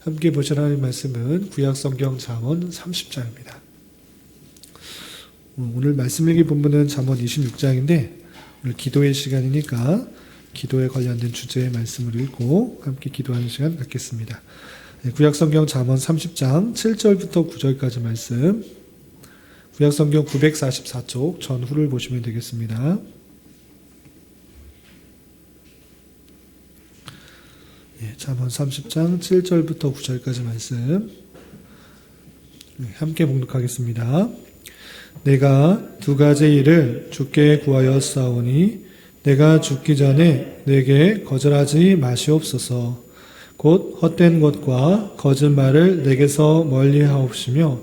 함께 보실 하나님 말씀은 구약성경 잠언 30장입니다. 오늘 말씀 읽기 본문은 잠언 26장인데 오늘 기도의 시간이니까 기도에 관련된 주제의 말씀을 읽고 함께 기도하는 시간 갖겠습니다. 구약성경 잠언 30장 7절부터 9절까지 말씀, 구약성경 944쪽 전후를 보시면 되겠습니다. 잠언 30장 7절부터 9절까지 말씀 함께 봉독하겠습니다. 내가 두 가지 일을 주께 구하였사오니 내가 죽기 전에 내게 거절하지 마시옵소서. 곧 헛된 것과 거짓말을 내게서 멀리하옵시며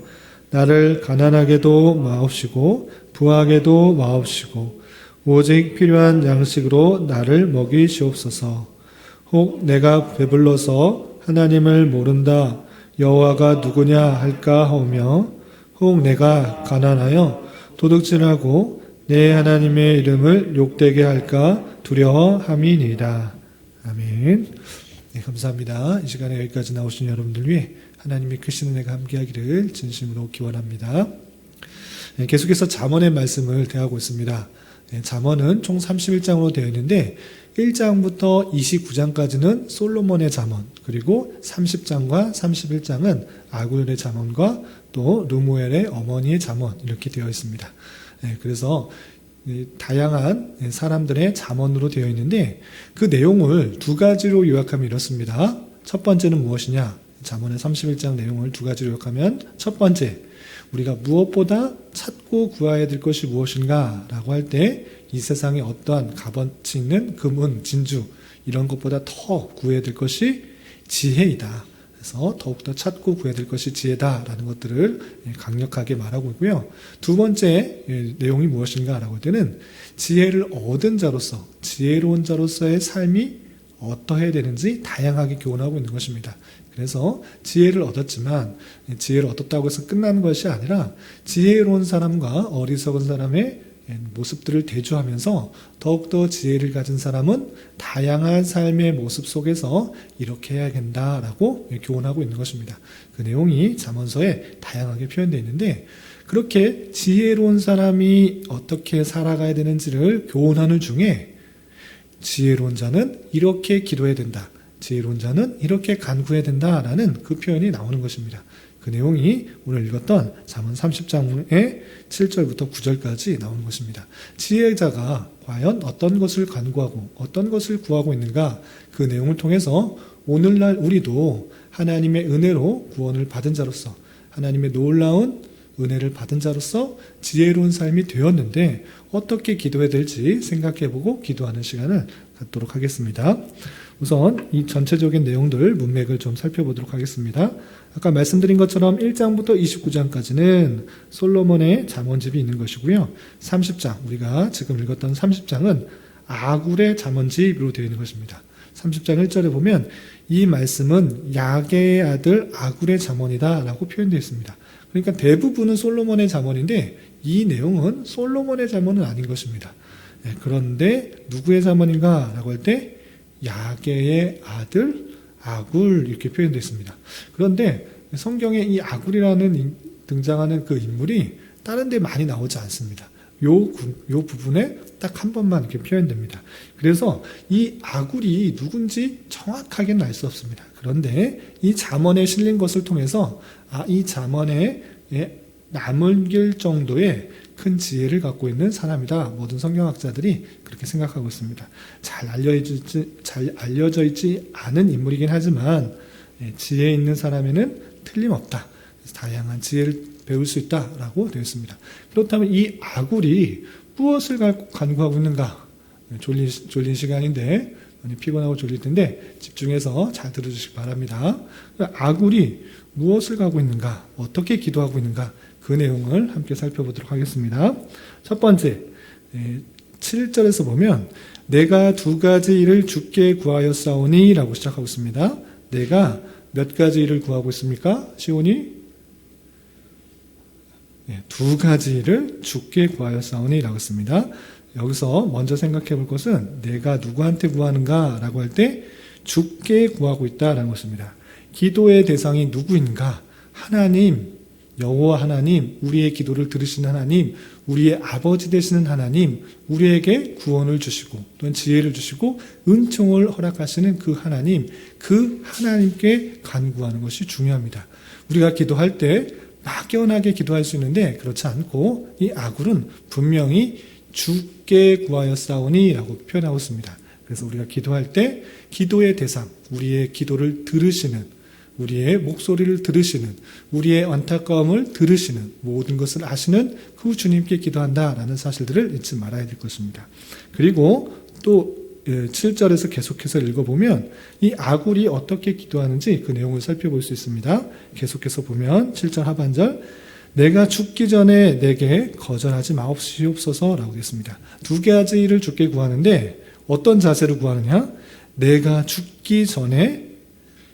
나를 가난하게도 마옵시고 부하게도 마옵시고 오직 필요한 양식으로 나를 먹이시옵소서. 혹 내가 배불러서 하나님을 모른다 여호와가 누구냐 할까 하오며 혹 내가 가난하여 도둑질하고 내 하나님의 이름을 욕되게 할까 두려워함이니이다. 아멘. 네, 감사합니다. 이 시간에 여기까지 나오신 여러분들 위해 하나님의 크신 은혜가 함께하기를 진심으로 기원합니다. 네, 계속해서 잠언의 말씀을 대하고 있습니다. 네, 잠언은 총 31장으로 되어 있는데 1장부터 29장까지는 솔로몬의 잠언, 그리고 30장과 31장은 아굴의 잠언과 또 르무엘의 어머니의 잠언 이렇게 되어 있습니다. 네, 그래서 다양한 사람들의 잠언으로 되어 있는데 그 내용을 두 가지로 요약하면 이렇습니다. 첫 번째는 무엇이냐? 잠언의 31장 내용을 두 가지로 요약하면 첫 번째, 우리가 무엇보다 찾고 구해야 될 것이 무엇인가 라고 할 때 이 세상에 어떠한 값어치 있는 금은, 진주 이런 것보다 더 구해야 될 것이 지혜이다. 그래서 더욱더 찾고 구해야 될 것이 지혜다라는 것들을 강력하게 말하고 있고요. 두 번째 내용이 무엇인가 라고 할 때는 지혜를 얻은 자로서, 지혜로운 자로서의 삶이 어떠해야 되는지 다양하게 교훈하고 있는 것입니다. 그래서 지혜를 얻었지만 지혜를 얻었다고 해서 끝나는 것이 아니라 지혜로운 사람과 어리석은 사람의 모습들을 대조하면서 더욱더 지혜를 가진 사람은 다양한 삶의 모습 속에서 이렇게 해야 된다라고 교훈하고 있는 것입니다. 그 내용이 잠언서에 다양하게 표현되어 있는데 그렇게 지혜로운 사람이 어떻게 살아가야 되는지를 교훈하는 중에 지혜로운 자는 이렇게 기도해야 된다, 지혜로운 자는 이렇게 간구해야 된다라는 그 표현이 나오는 것입니다. 그 내용이 오늘 읽었던 잠언 30장의 7절부터 9절까지 나오는 것입니다. 지혜자가 과연 어떤 것을 간구하고 어떤 것을 구하고 있는가, 그 내용을 통해서 오늘날 우리도 하나님의 은혜로 구원을 받은 자로서, 하나님의 놀라운 은혜를 받은 자로서 지혜로운 삶이 되었는데 어떻게 기도해야 될지 생각해보고 기도하는 시간을 갖도록 하겠습니다. 우선 이 전체적인 내용들, 문맥을 좀 살펴보도록 하겠습니다. 아까 말씀드린 것처럼 1장부터 29장까지는 솔로몬의 잠언집이 있는 것이고요. 30장, 우리가 지금 읽었던 30장은 아굴의 잠언집으로 되어 있는 것입니다. 30장 1절에 보면 이 말씀은 야게의 아들 아굴의 잠언이다 라고 표현되어 있습니다. 그러니까 대부분은 솔로몬의 잠언인데 이 내용은 솔로몬의 잠언은 아닌 것입니다. 그런데 누구의 잠언인가 라고 할 때 야게의 아들 아굴 이렇게 표현되어 있습니다. 그런데 성경에 이 아굴이라는 등장하는 그 인물이 다른 데 많이 나오지 않습니다. 요 부분에 딱 한 번만 이렇게 표현됩니다. 그래서 이 아굴이 누군지 정확하게는 알 수 없습니다. 그런데 이 잠언에 실린 것을 통해서 이 잠언에 남을 정도의 큰 지혜를 갖고 있는 사람이다. 모든 성경학자들이 그렇게 생각하고 있습니다. 잘 알려져 있지 않은 인물이긴 하지만 지혜 있는 사람에는 틀림없다. 다양한 지혜를 배울 수 있다라고 되어 있습니다. 그렇다면 이 아굴이 무엇을 간구하고 있는가? 졸린 시간인데 피곤하고 졸릴 텐데 집중해서 잘 들어주시기 바랍니다. 아굴이 무엇을 가고 있는가? 어떻게 기도하고 있는가? 그 내용을 함께 살펴보도록 하겠습니다. 첫 번째, 7절에서 보면 내가 두 가지 일을 주께 구하였사오니 라고 시작하고 있습니다. 내가 몇 가지 일을 구하고 있습니까? 시온이? 두 가지 일을 주께 구하였사오니 라고 했습니다. 여기서 먼저 생각해 볼 것은 내가 누구한테 구하는가 라고 할 때 주께 구하고 있다라는 것입니다. 기도의 대상이 누구인가? 하나님, 여호와 하나님, 우리의 기도를 들으시는 하나님, 우리의 아버지 되시는 하나님, 우리에게 구원을 주시고 또는 지혜를 주시고 은총을 허락하시는 그 하나님께 간구하는 것이 중요합니다. 우리가 기도할 때 막연하게 기도할 수 있는데 그렇지 않고 이 아굴은 분명히 주께 구하였사오니 라고 표현하고 있습니다. 그래서 우리가 기도할 때 기도의 대상, 우리의 기도를 들으시는, 우리의 목소리를 들으시는, 우리의 안타까움을 들으시는, 모든 것을 아시는 그 주님께 기도한다라는 사실들을 잊지 말아야 될 것입니다. 그리고 또 7절에서 계속해서 읽어보면 이 아굴이 어떻게 기도하는지 그 내용을 살펴볼 수 있습니다. 계속해서 보면 7절 하반절, 내가 죽기 전에 내게 거절하지 마옵시옵소서 라고 했습니다. 두 가지 일을 주께 구하는데 어떤 자세로 구하느냐? 내가 죽기 전에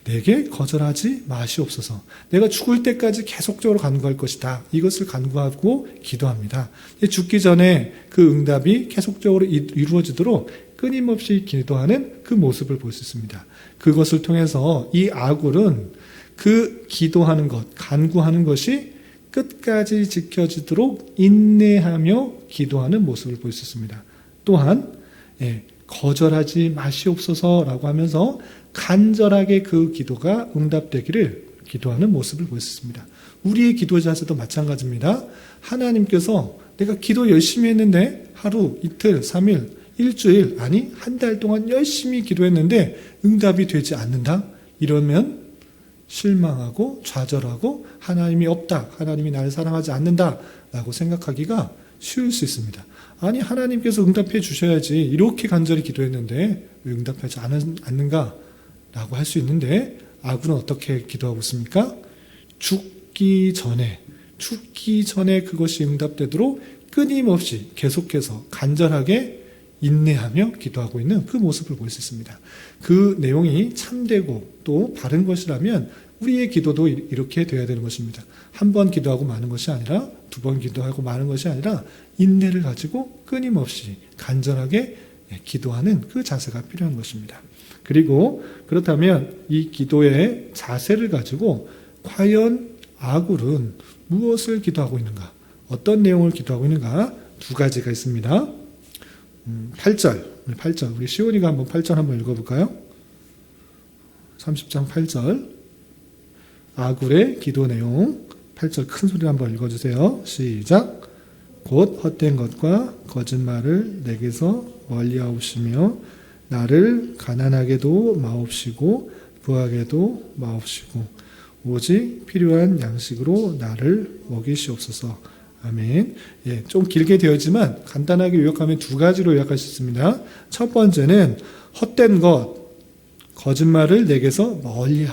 내게 거절하지 마시옵소서. 내가 죽을 때까지 계속적으로 간구할 것이다. 이것을 간구하고 기도합니다. 죽기 전에 그 응답이 계속적으로 이루어지도록 끊임없이 기도하는 그 모습을 볼 수 있습니다. 그것을 통해서 이 아굴은 그 기도하는 것, 간구하는 것이 끝까지 지켜지도록 인내하며 기도하는 모습을 볼 수 있습니다. 또한 거절하지 마시옵소서라고 하면서 간절하게 그 기도가 응답되기를 기도하는 모습을 볼 수 있습니다. 우리의 기도 자세도 마찬가지입니다. 하나님께서 내가 기도 열심히 했는데 하루, 이틀, 3일, 일주일, 아니 한 달 동안 열심히 기도했는데 응답이 되지 않는다? 이러면 실망하고 좌절하고 하나님이 없다, 하나님이 나를 사랑하지 않는다 라고 생각하기가 쉬울 수 있습니다. 아니 하나님께서 응답해 주셔야지, 이렇게 간절히 기도했는데 왜 응답하지 않는가 라고 할 수 있는데, 아굴은 어떻게 기도하고 있습니까? 죽기 전에 그것이 응답되도록 끊임없이 계속해서 간절하게 인내하며 기도하고 있는 그 모습을 볼 수 있습니다. 그 내용이 참되고 또 바른 것이라면 우리의 기도도 이렇게 되어야 되는 것입니다. 한 번 기도하고 마는 것이 아니라, 두 번 기도하고 마는 것이 아니라 인내를 가지고 끊임없이 간절하게 기도하는 그 자세가 필요한 것입니다. 그리고 그렇다면 이 기도의 자세를 가지고 과연 아굴은 무엇을 기도하고 있는가, 어떤 내용을 기도하고 있는가, 두 가지가 있습니다. 8절 우리 시온이가 한번 8절 한번 읽어볼까요? 30장 8절 아굴의 기도 내용 8절 큰 소리로 한번 읽어주세요. 시작. 곧 헛된 것과 거짓말을 내게서 멀리하옵시며 나를 가난하게도 마옵시고 부하게도 마옵시고 오직 필요한 양식으로 나를 먹이시옵소서. 아멘. 좀 길게 되었지만 간단하게 요약하면 두 가지로 요약할 수 있습니다. 첫 번째는 헛된 것, 거짓말을 내게서 멀리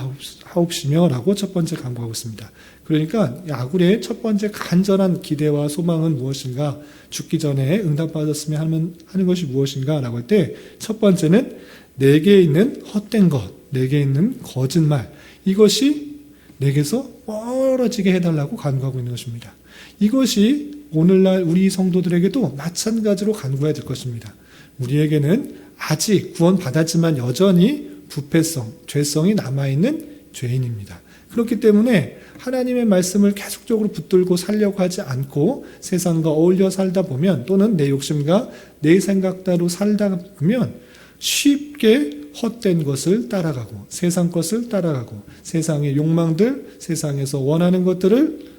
하옵시며 라고 첫 번째 강구하고 있습니다. 그러니까 아굴의 첫 번째 간절한 기대와 소망은 무엇인가, 죽기 전에 응답받았으면 하는 것이 무엇인가 라고 할 때 첫 번째는 내게 있는 헛된 것, 내게 있는 거짓말, 이것이 내게서 멀어지게 해달라고 간구하고 있는 것입니다. 이것이 오늘날 우리 성도들에게도 마찬가지로 간구해야 될 것입니다. 우리에게는 아직 구원받았지만 여전히 부패성, 죄성이 남아있는 죄인입니다. 그렇기 때문에 하나님의 말씀을 계속적으로 붙들고 살려고 하지 않고 세상과 어울려 살다 보면, 또는 내 욕심과 내 생각대로 살다 보면 쉽게 헛된 것을 따라가고 세상 것을 따라가고 세상의 욕망들, 세상에서 원하는 것들을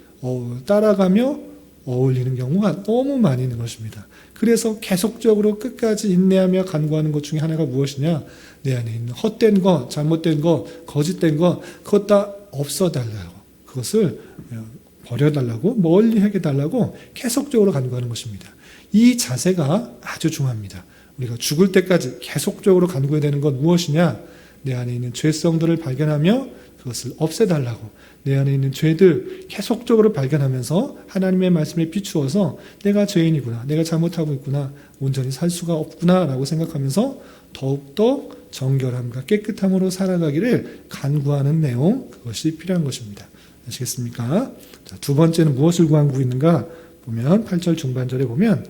따라가며 어울리는 경우가 너무 많이 있는 것입니다. 그래서 계속적으로 끝까지 인내하며 간구하는 것 중에 하나가 무엇이냐, 내 안에 있는 헛된 것, 잘못된 것, 거짓된 것, 그것 다 없어달라고, 그것을 버려달라고, 멀리 해달라고 계속적으로 간구하는 것입니다. 이 자세가 아주 중요합니다. 우리가 죽을 때까지 계속적으로 간구해야 되는 건 무엇이냐, 내 안에 있는 죄성들을 발견하며 그것을 없애달라고, 내 안에 있는 죄들 계속적으로 발견하면서 하나님의 말씀에 비추어서 내가 죄인이구나, 내가 잘못하고 있구나, 온전히 살 수가 없구나 라고 생각하면서 더욱더 정결함과 깨끗함으로 살아가기를 간구하는 내용, 그것이 필요한 것입니다. 아시겠습니까? 자, 두 번째는 무엇을 간구하고 있는가 보면 8절 중반절에 보면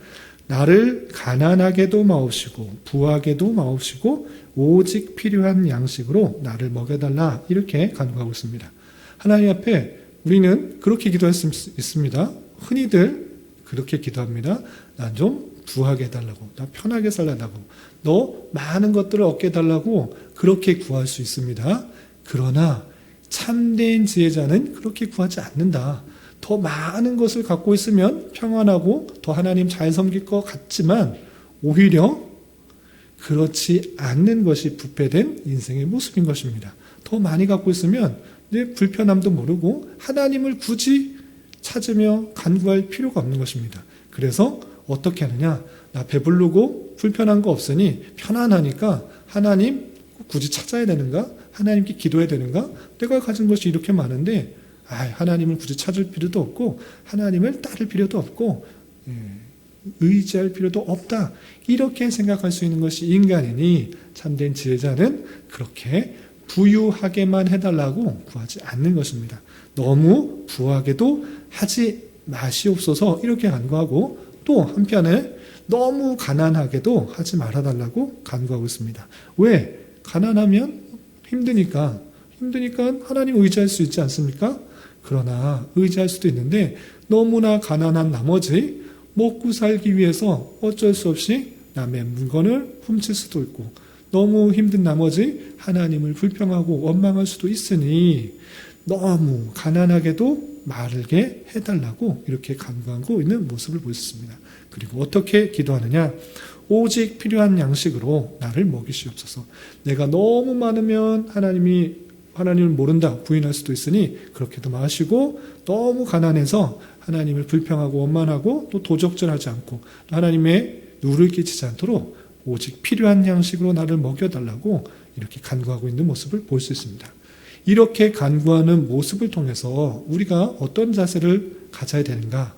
나를 가난하게도 마옵시고 부하게도 마옵시고 오직 필요한 양식으로 나를 먹여달라 이렇게 간구하고 있습니다. 하나님 앞에 우리는 그렇게 기도할 수 있습니다. 흔히들 그렇게 기도합니다. 난 좀 부하게 해달라고, 나 편하게 살라고, 너 많은 것들을 얻게 해달라고 그렇게 구할 수 있습니다. 그러나 참된 지혜자는 그렇게 구하지 않는다. 더 많은 것을 갖고 있으면 평안하고 더 하나님 잘 섬길 것 같지만 오히려 그렇지 않는 것이 부패된 인생의 모습인 것입니다. 더 많이 갖고 있으면 내 불편함도 모르고 하나님을 굳이 찾으며 간구할 필요가 없는 것입니다. 그래서 어떻게 하느냐? 나 배부르고 불편한 거 없으니 편안하니까 하나님 굳이 찾아야 되는가? 하나님께 기도해야 되는가? 내가 가진 것이 이렇게 많은데 하나님을 굳이 찾을 필요도 없고 하나님을 따를 필요도 없고 의지할 필요도 없다. 이렇게 생각할 수 있는 것이 인간이니 참된 지혜자는 그렇게 부유하게만 해달라고 구하지 않는 것입니다. 너무 부하게도 하지 마시옵소서 이렇게 간구하고 또 한편에 너무 가난하게도 하지 말아달라고 간구하고 있습니다. 왜? 가난하면 힘드니까 하나님 의지할 수 있지 않습니까? 그러나 의지할 수도 있는데 너무나 가난한 나머지 먹고 살기 위해서 어쩔 수 없이 남의 물건을 훔칠 수도 있고 너무 힘든 나머지 하나님을 불평하고 원망할 수도 있으니 너무 가난하게도 마르게 해달라고 이렇게 간구하고 있는 모습을 보였습니다. 그리고 어떻게 기도하느냐? 오직 필요한 양식으로 나를 먹이시옵소서. 내가 너무 많으면 하나님을 모른다 부인할 수도 있으니 그렇게도 마시고 너무 가난해서 하나님을 불평하고 원망하고 또 도적질하지 않고 또 하나님의 누를 끼치지 않도록 오직 필요한 양식으로 나를 먹여달라고 이렇게 간구하고 있는 모습을 볼 수 있습니다. 이렇게 간구하는 모습을 통해서 우리가 어떤 자세를 가져야 되는가?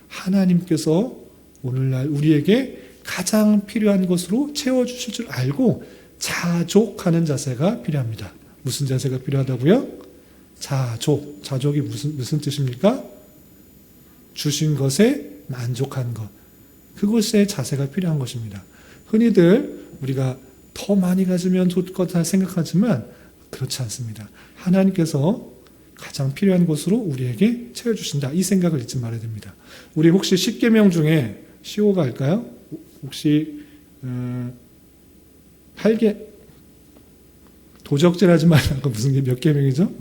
하나님께서 오늘날 우리에게 가장 필요한 것으로 채워주실 줄 알고 자족하는 자세가 필요합니다. 무슨 자세가 필요하다고요? 자족이 무슨 뜻입니까? 주신 것에 만족한 것. 그것의 자세가 필요한 것입니다. 흔히들 우리가 더 많이 가지면 좋을 거다 생각하지만 그렇지 않습니다. 하나님께서 가장 필요한 것으로 우리에게 채워주신다. 이 생각을 잊지 말아야 됩니다. 우리 혹시 10계명 중에 15가 할까요? 혹시 8개 도적질하지 말라가 무슨 몇 계명이죠?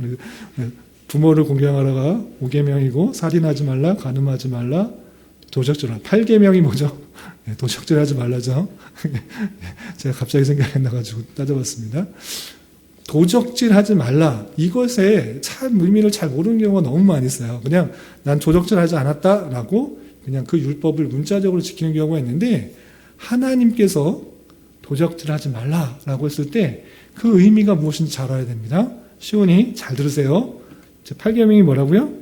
부모를 공경하라가 5계명이고 살인하지 말라, 간음하지 말라, 도적질하라. 8계명이 뭐죠? 도적질하지 말라죠. 제가 갑자기 생각이 나가지고 따져봤습니다. 도적질하지 말라. 이것에 참 의미를 잘 모르는 경우가 너무 많이 있어요. 그냥 난 도적질하지 않았다라고 그냥 그 율법을 문자적으로 지키는 경우가 있는데 하나님께서 도적질하지 말라라고 했을 때 그 의미가 무엇인지 잘 알아야 됩니다. 시온이 잘 들으세요. 제 8계명이 뭐라고요?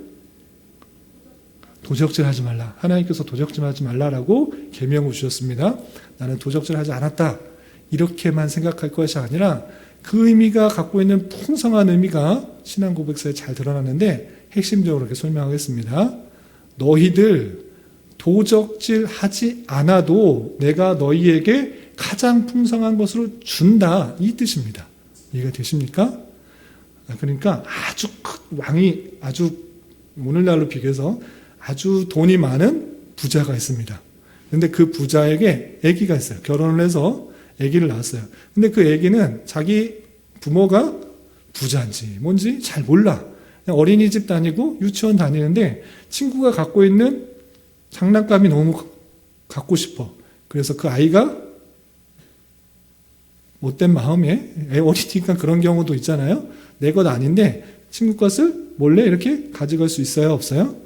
도적질하지 말라. 하나님께서 도적질하지 말라라고 계명을 주셨습니다. 나는 도적질하지 않았다. 이렇게만 생각할 것이 아니라 그 의미가 갖고 있는 풍성한 의미가 신앙 고백서에 잘 드러나는데 핵심적으로 이렇게 설명하겠습니다. 너희들 도적질하지 않아도 내가 너희에게 가장 풍성한 것으로 준다. 이 뜻입니다. 이해가 되십니까? 그러니까 왕이 아주 오늘날로 비교해서 아주 돈이 많은 부자가 있습니다. 그런데 그 부자에게 아기가 있어요. 결혼을 해서 아기를 낳았어요. 근데 그 아기는 자기 부모가 부자인지 뭔지 잘 몰라. 그냥 어린이집 다니고 유치원 다니는데 친구가 갖고 있는 장난감이 너무 갖고 싶어. 그래서 그 아이가 못된 마음에 어리니까 그런 경우도 있잖아요. 내 것 아닌데 친구 것을 몰래 이렇게 가져갈 수 있어요? 없어요?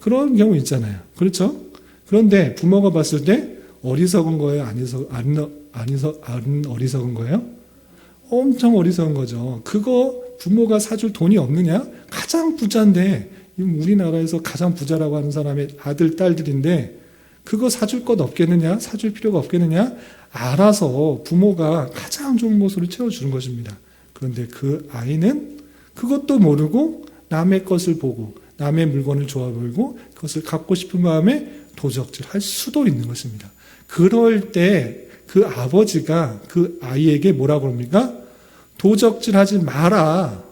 그런 경우 있잖아요. 그렇죠? 그런데 부모가 봤을 때 어리석은 거예요? 안 어리석은 거예요? 엄청 어리석은 거죠. 그거 부모가 사줄 돈이 없느냐? 가장 부자인데 우리나라에서 가장 부자라고 하는 사람의 아들, 딸들인데 그거 사줄 것 없겠느냐? 사줄 필요가 없겠느냐? 알아서 부모가 가장 좋은 것으로 채워주는 것입니다. 그런데 그 아이는 그것도 모르고 남의 것을 보고 남의 물건을 좋아 보이고 그것을 갖고 싶은 마음에 도적질 할 수도 있는 것입니다. 그럴 때 그 아버지가 그 아이에게 뭐라고 합니까? 도적질하지 마라.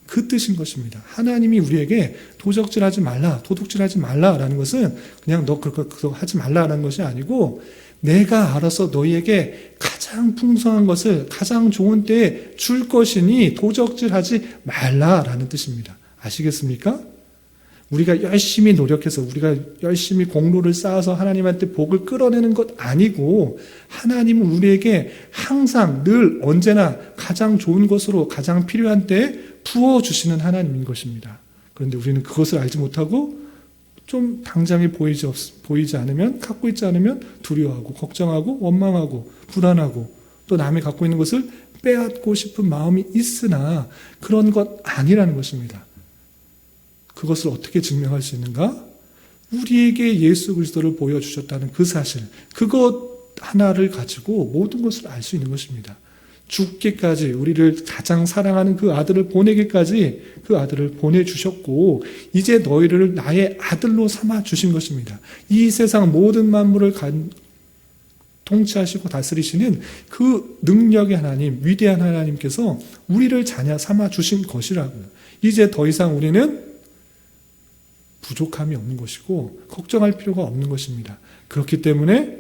그 뜻인 것입니다. 하나님이 우리에게 도적질하지 말라, 도둑질하지 말라라는 것은 그냥 너 그거 하지 말라라는 것이 아니고 내가 알아서 너희에게 가장 풍성한 것을 가장 좋은 때에 줄 것이니 도적질하지 말라라는 뜻입니다. 아시겠습니까? 우리가 열심히 노력해서 우리가 열심히 공로를 쌓아서 하나님한테 복을 끌어내는 것 아니고 하나님은 우리에게 항상 늘 언제나 가장 좋은 것으로 가장 필요한 때에 부어주시는 하나님인 것입니다. 그런데 우리는 그것을 알지 못하고 좀 당장에 보이지 않으면, 갖고 있지 않으면 두려워하고 걱정하고 원망하고 불안하고 또 남이 갖고 있는 것을 빼앗고 싶은 마음이 있으나 그런 것 아니라는 것입니다. 그것을 어떻게 증명할 수 있는가? 우리에게 예수 그리스도를 보여주셨다는 그 사실, 그것 하나를 가지고 모든 것을 알 수 있는 것입니다. 죽기까지 우리를 가장 사랑하는 그 아들을 보내기까지 그 아들을 보내주셨고 이제 너희를 나의 아들로 삼아 주신 것입니다. 이 세상 모든 만물을 통치하시고 다스리시는 그 능력의 하나님, 위대한 하나님께서 우리를 자녀 삼아 주신 것이라고요. 이제 더 이상 우리는 부족함이 없는 것이고 걱정할 필요가 없는 것입니다. 그렇기 때문에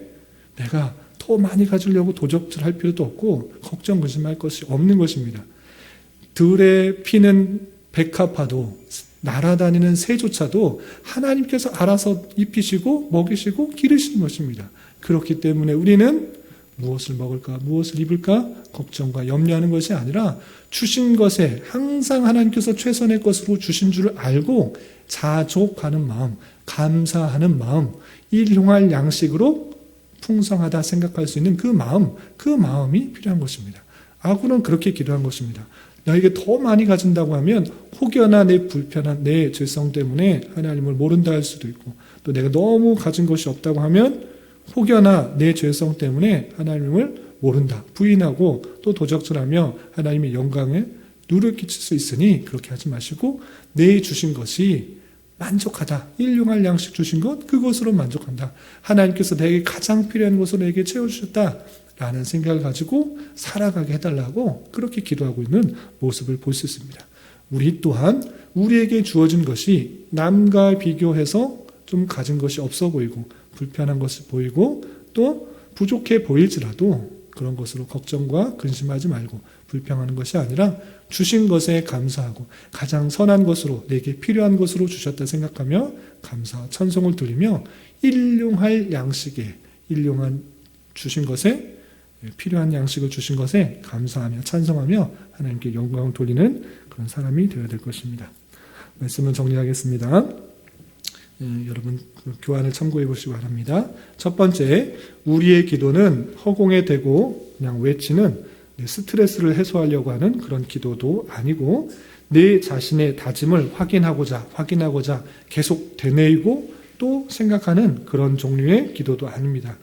내가 더 많이 가지려고 도적질할 필요도 없고 걱정 근심할 것이 없는 것입니다. 들에 피는 백합화도 날아다니는 새조차도 하나님께서 알아서 입히시고 먹이시고 기르시는 것입니다. 그렇기 때문에 우리는 무엇을 먹을까, 무엇을 입을까 걱정과 염려하는 것이 아니라 주신 것에 항상 하나님께서 최선의 것으로 주신 줄을 알고 자족하는 마음, 감사하는 마음, 일용할 양식으로 풍성하다 생각할 수 있는 그 마음이 필요한 것입니다. 아구는 그렇게 기도한 것입니다. 나에게 더 많이 가진다고 하면 혹여나 내 불편한 내 죄성 때문에 하나님을 모른다 할 수도 있고 또 내가 너무 가진 것이 없다고 하면 혹여나 내 죄성 때문에 하나님을 모른다, 부인하고 또 도적질하며 하나님의 영광에 누를 끼칠 수 있으니 그렇게 하지 마시고 내 주신 것이 만족하다. 일용할 양식 주신 것, 그것으로 만족한다. 하나님께서 내게 가장 필요한 것으로 내게 채워주셨다. 라는 생각을 가지고 살아가게 해달라고 그렇게 기도하고 있는 모습을 볼 수 있습니다. 우리 또한 우리에게 주어진 것이 남과 비교해서 좀 가진 것이 없어 보이고 불편한 것이 보이고 또 부족해 보일지라도 그런 것으로 걱정과 근심하지 말고 불평하는 것이 아니라 주신 것에 감사하고 가장 선한 것으로 내게 필요한 것으로 주셨다 생각하며 감사와 찬송을 드리며 일용할 양식에 일용한 주신 것에 필요한 양식을 주신 것에 감사하며 찬송하며 하나님께 영광을 돌리는 그런 사람이 되어야 될 것입니다. 말씀을 정리하겠습니다. 여러분 교환을 참고해 보시기 바랍니다. 첫 번째, 우리의 기도는 허공에 대고 그냥 외치는 스트레스를 해소하려고 하는 그런 기도도 아니고 내 자신의 다짐을 확인하고자 계속 되뇌이고 또 생각하는 그런 종류의 기도도 아닙니다.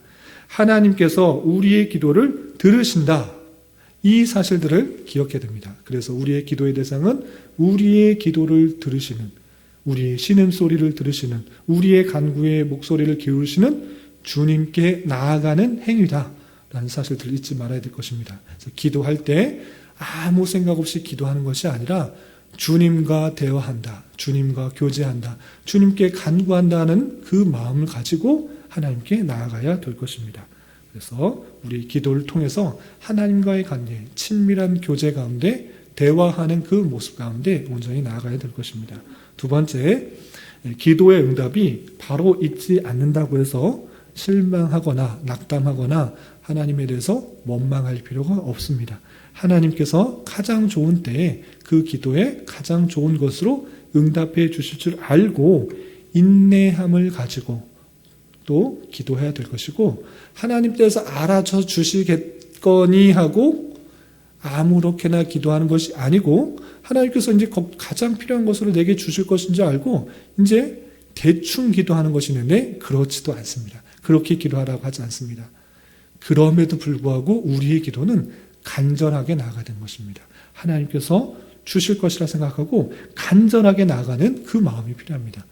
하나님께서 우리의 기도를 들으신다. 이 사실들을 기억해야 됩니다. 그래서 우리의 기도의 대상은 우리의 기도를 들으시는, 우리의 신음소리를 들으시는, 우리의 간구의 목소리를 기울이시는 주님께 나아가는 행위다. 라는 사실들을 잊지 말아야 될 것입니다. 그래서 기도할 때 아무 생각 없이 기도하는 것이 아니라 주님과 대화한다, 주님과 교제한다, 주님께 간구한다는 그 마음을 가지고 하나님께 나아가야 될 것입니다. 그래서 우리 기도를 통해서 하나님과의 관계, 친밀한 교제 가운데 대화하는 그 모습 가운데 온전히 나아가야 될 것입니다. 두 번째, 기도의 응답이 바로 있지 않는다고 해서 실망하거나 낙담하거나 하나님에 대해서 원망할 필요가 없습니다. 하나님께서 가장 좋은 때에 그 기도에 가장 좋은 것으로 응답해 주실 줄 알고 인내함을 가지고 또 기도해야 될 것이고 하나님께서 알아쳐 주시겠거니 하고 아무렇게나 기도하는 것이 아니고 하나님께서 이제 가장 필요한 것으로 내게 주실 것인지 알고 이제 대충 기도하는 것이 있는데 그렇지도 않습니다. 그렇게 기도하라고 하지 않습니다. 그럼에도 불구하고 우리의 기도는 간절하게 나아가야 되는 것입니다. 하나님께서 주실 것이라 생각하고 간절하게 나아가는 그 마음이 필요합니다.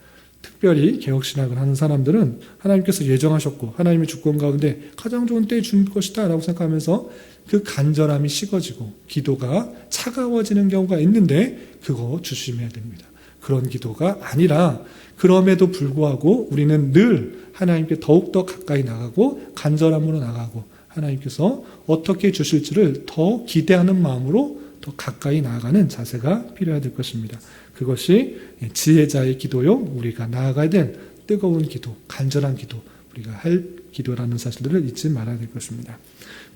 특별히 개혁신학을 하는 사람들은 하나님께서 예정하셨고 하나님의 주권 가운데 가장 좋은 때에 준 것이다 라고 생각하면서 그 간절함이 식어지고 기도가 차가워지는 경우가 있는데 그거 조심해야 됩니다. 그런 기도가 아니라 그럼에도 불구하고 우리는 늘 하나님께 더욱더 가까이 나가고 간절함으로 나가고 하나님께서 어떻게 주실지를 더 기대하는 마음으로 더 가까이 나아가는 자세가 필요해야 될 것입니다. 그것이 지혜자의 기도요, 우리가 나아가야 될 뜨거운 기도, 간절한 기도, 우리가 할 기도라는 사실들을 잊지 말아야 될 것입니다.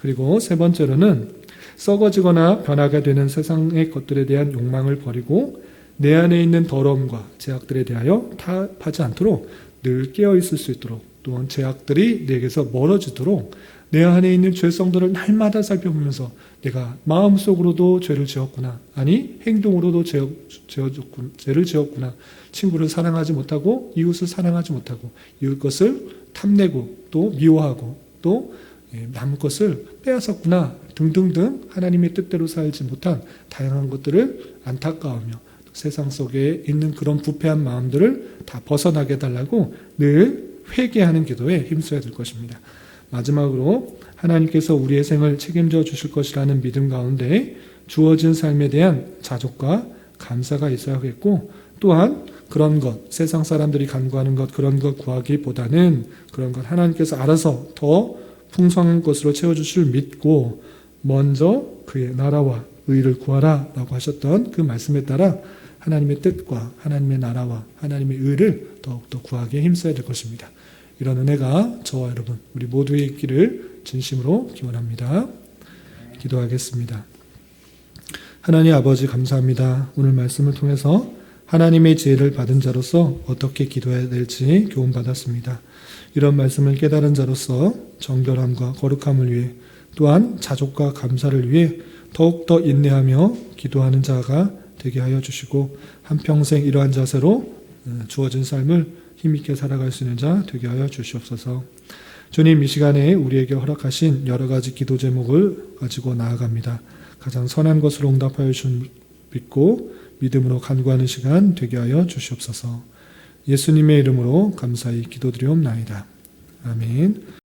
그리고 세 번째로는 썩어지거나 변하게 되는 세상의 것들에 대한 욕망을 버리고 내 안에 있는 더러움과 죄악들에 대하여 타협하지 않도록 늘 깨어있을 수 있도록, 또한 죄악들이 내게서 멀어지도록 내 안에 있는 죄성들을 날마다 살펴보면서 내가 마음속으로도 죄를 지었구나, 아니 행동으로도 죄를 지었구나, 친구를 사랑하지 못하고 이웃을 사랑하지 못하고 이웃 것을 탐내고 또 미워하고 또 남 것을 빼앗았구나 등등등 하나님의 뜻대로 살지 못한 다양한 것들을 안타까우며 세상 속에 있는 그런 부패한 마음들을 다 벗어나게 해달라고 늘 회개하는 기도에 힘써야 될 것입니다. 마지막으로 하나님께서 우리의 생을 책임져 주실 것이라는 믿음 가운데 주어진 삶에 대한 자족과 감사가 있어야겠고, 또한 그런 것, 세상 사람들이 간구하는 것, 그런 것 구하기보다는 그런 것 하나님께서 알아서 더 풍성한 것으로 채워주실 믿고 먼저 그의 나라와 의를 구하라 라고 하셨던 그 말씀에 따라 하나님의 뜻과 하나님의 나라와 하나님의 의를 더욱더 구하기에 힘써야 될 것입니다. 이런 은혜가 저와 여러분 우리 모두의 있기를 진심으로 기원합니다. 기도하겠습니다. 하나님 아버지 감사합니다. 오늘 말씀을 통해서 하나님의 지혜를 받은 자로서 어떻게 기도해야 될지 교훈받았습니다. 이런 말씀을 깨달은 자로서 정결함과 거룩함을 위해 또한 자족과 감사를 위해 더욱더 인내하며 기도하는 자가 되게 하여 주시고 한평생 이러한 자세로 주어진 삶을 힘있게 살아갈 수 있는 자 되게 하여 주시옵소서. 주님, 이 시간에 우리에게 허락하신 여러 가지 기도 제목을 가지고 나아갑니다. 가장 선한 것으로 응답하여 주신 믿고 믿음으로 간구하는 시간 되게 하여 주시옵소서. 예수님의 이름으로 감사히 기도드리옵나이다. 아멘.